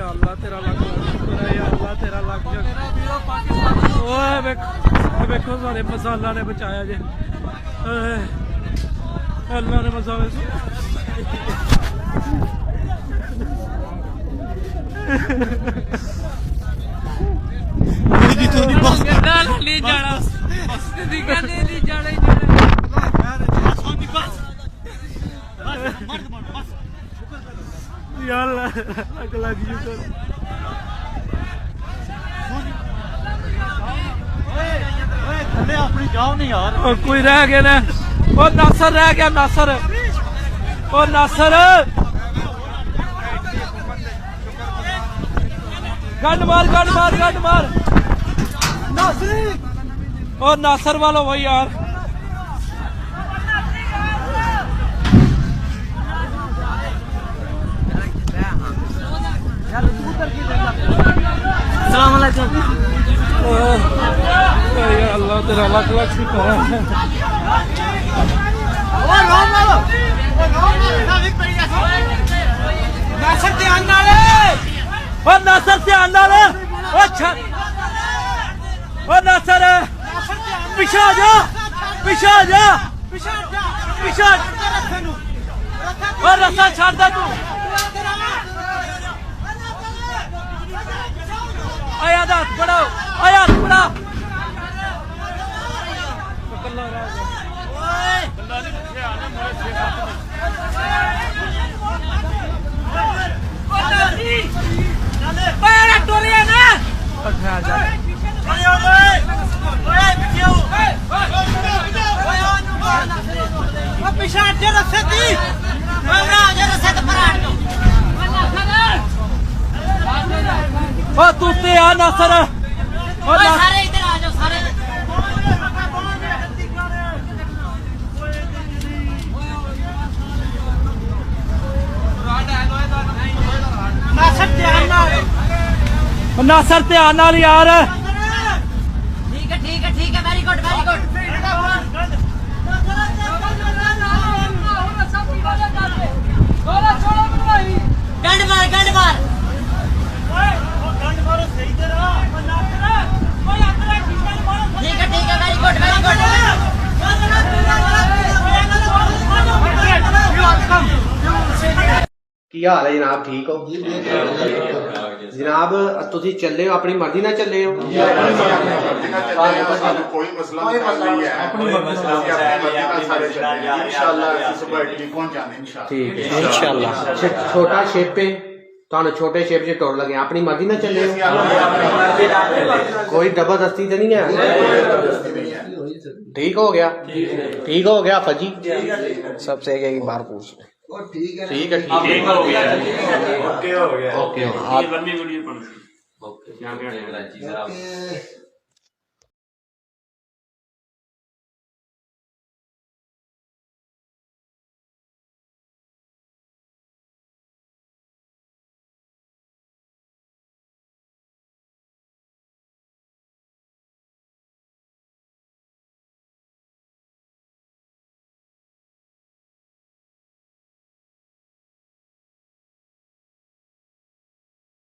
अल्लाह तेरा लग अल्लाह तेरा लग देखो सारे मसाला ने बचाया जे अल्लाह ने मसाले अपनी जाओ नहीं यार कोई रह गया ना और नासर रह गया नासर और नासर गंड मार नासरी और नासर वाला वही यार अल्लाह तेरा लाख लाख शुक्र है नासर ध्यान नासर पीछे आ जा और रस्सा छाड़ दे तू आया बढ़ाओ बड़ा तू ते आ नासर सारे इधर आ जाओ सारे नासर ध्यान नाल यार ठीक है वेरी गुड गंड मार ठीक है वेरी गुड की हाल है जनाब ठीक हो जनाब तुसी चले हो अपनी मर्जी ना चले हो कोई मसला नहीं है ठीक है इंशाल्लाह छोटा शेप पे छोटे शेप से टोर लगे अपनी मर्जी ना चले कोई जबरदस्ती तो नहीं है ठीक हो गया फजी सबसे एक बार पूछ ठीक है ओके